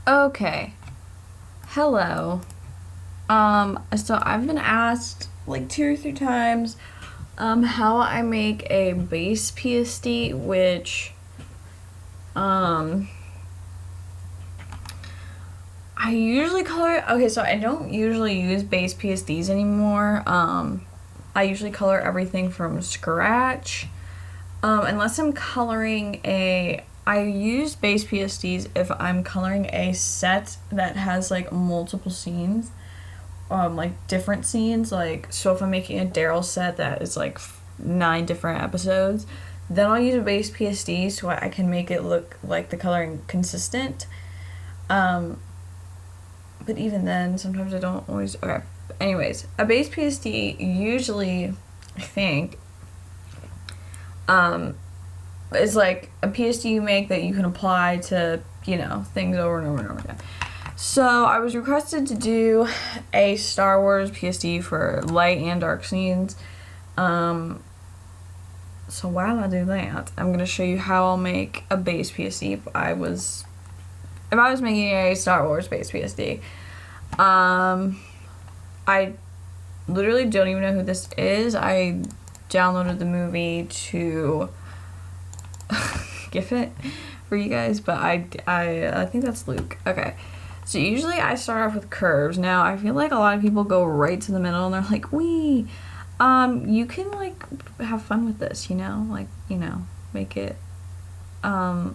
Okay. Hello. So I've been asked like 2 or 3 times, how I make a base PSD, which, um, I usually color. Okay, so I don't usually use base PSDs anymore. I usually color everything from scratch. Unless I'm coloring a. I use base PSDs if I'm coloring a set that has like multiple scenes, like different scenes. Like, so if I'm making a Daryl set that is like 9 different episodes, then I'll use a base PSD so I can make it look like the coloring consistent. Um, but even then, sometimes I don't always. Okay. Anyways, a base PSD usually, I think, um, is like a PSD you make that you can apply to, things over and over and over again. So I was requested to do a Star Wars PSD for light and dark scenes. So while I do that, I'm gonna show you how I'll make a base PSD if I was making a Star Wars base PSD. I literally don't even know who this is. I downloaded the movie to GIF it for you guys, but I think that's Luke. Okay. So usually I start off with curves. Now I feel like a lot of people go right to the middle and they're like, "Wee." You can like have fun with this, make it and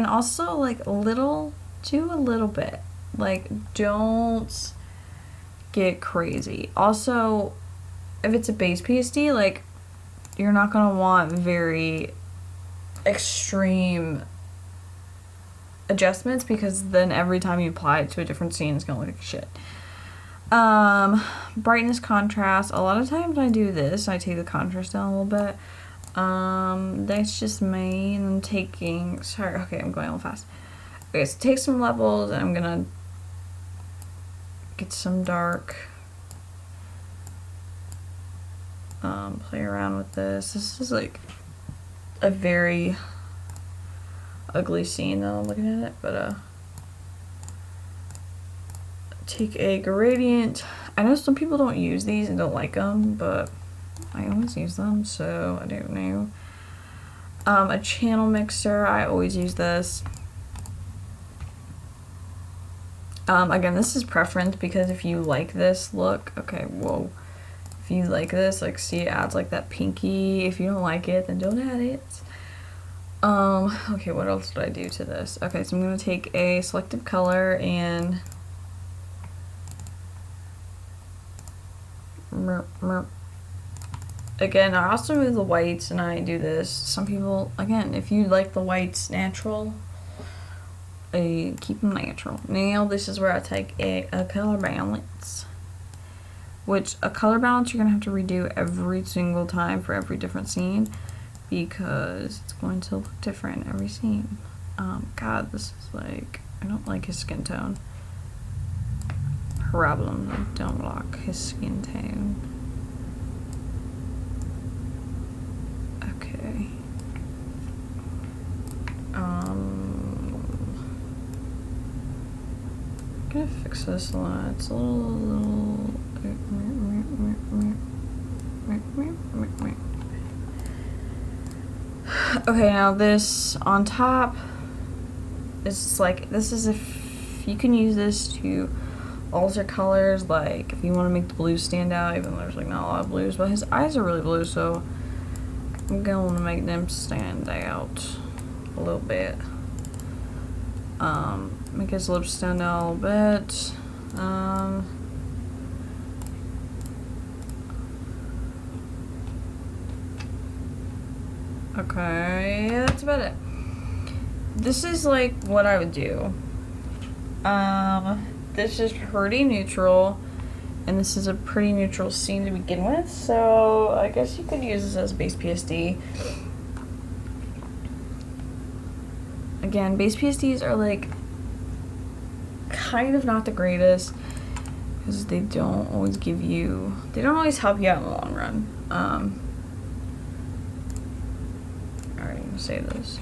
also like do a little bit. Like, don't get crazy. Also, if it's a base PSD, like, you're not gonna want very extreme adjustments because then every time you apply it to a different scene, it's gonna look like shit. Brightness, contrast. A lot of times I do this. I take the contrast down a little bit. That's just me. And I'm taking. Sorry. Okay, I'm going a little fast. Okay, so take some levels, and I'm gonna get some dark. Play around with this. This is like a very ugly scene though, looking at it, but take a gradient. I know some people don't use these and don't like them, but I always use them, so I don't know. A channel mixer, I always use this. Again, this is preference because if you like this look, okay, whoa. If you like this, like, see, it adds like that pinky. If you don't like it, then don't add it. Okay, what else did I do to this? Okay, so I'm gonna take a selective color and again, I also move the whites and I do this. Some people, again, if you like the whites natural, keep them natural. Now, this is where I take a color balance. Which, a color balance you're going to have to redo every single time for every different scene because it's going to look different in every scene. God, this is like, I don't like his skin tone. Problem, I don't like his skin tone. Okay. I'm gonna fix this a lot. It's a little. Okay, now this on top is like, this is if you can use this to alter colors, like if you want to make the blues stand out, even though there's like not a lot of blues, but his eyes are really blue, so I'm going to make them stand out a little bit. Make his lips stand out a little bit. Okay, that's about it. This is like what I would do. This is pretty neutral, and this is a pretty neutral scene to begin with, so I guess you could use this as base PSD. Again, base PSDs are like kind of not the greatest because they don't always help you out in the long run. Alright, I'm gonna save this.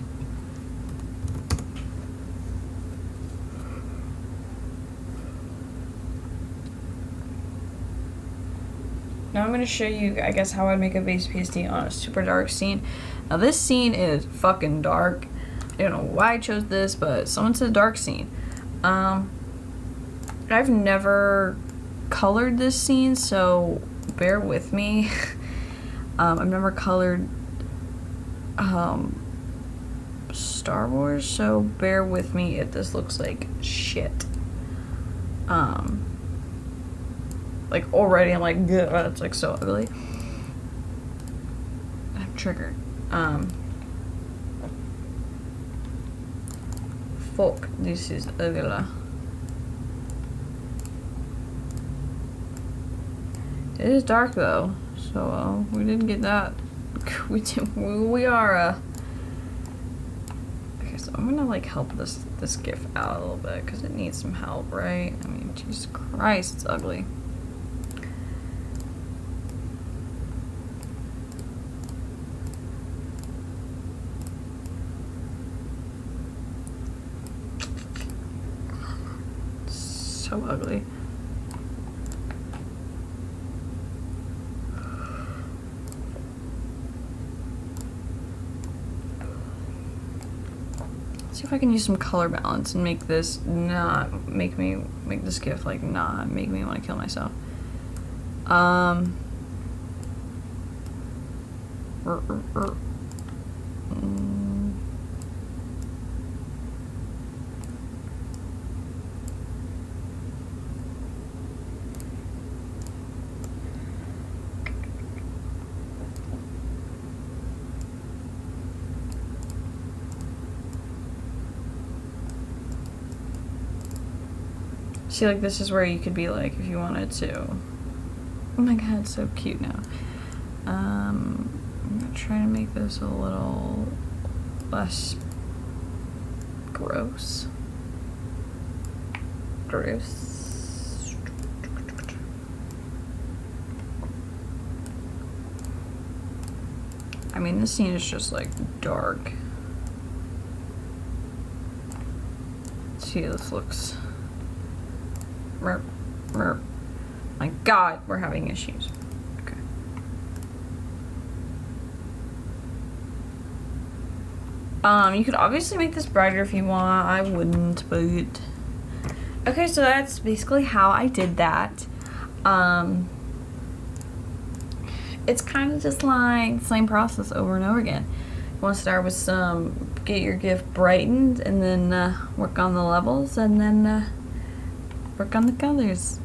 now I'm gonna show you, I guess, how I'd make a base PSD on a super dark scene. Now this scene is fucking dark. I don't know why I chose this, but someone said dark scene. I've never colored this scene, so bear with me. I've never colored Star Wars, so bear with me if this looks like shit. Like already I'm like, ugh, it's like so ugly. I'm triggered. Fuck, this is ugly. It is dark though, so we didn't get that. We are okay, so I'm gonna like help this GIF out a little bit because it needs some help, right? I mean, Jesus Christ, it's ugly. So ugly. See if I can use some color balance and make this not make this GIF like not make me want to kill myself. See, like, this is where you could be like, if you wanted to. Oh my god, it's so cute now. I'm gonna try to make this a little less gross. Gross. I mean, this scene is just like dark. Let's see how this looks. Merp, merp. My god, we're having issues. Okay. You could obviously make this brighter if you want. I wouldn't, but okay, so that's basically how I did that. It's kind of just like the same process over and over again. You want to start with some, get your GIF brightened, and then work on the levels, and then work on the colors.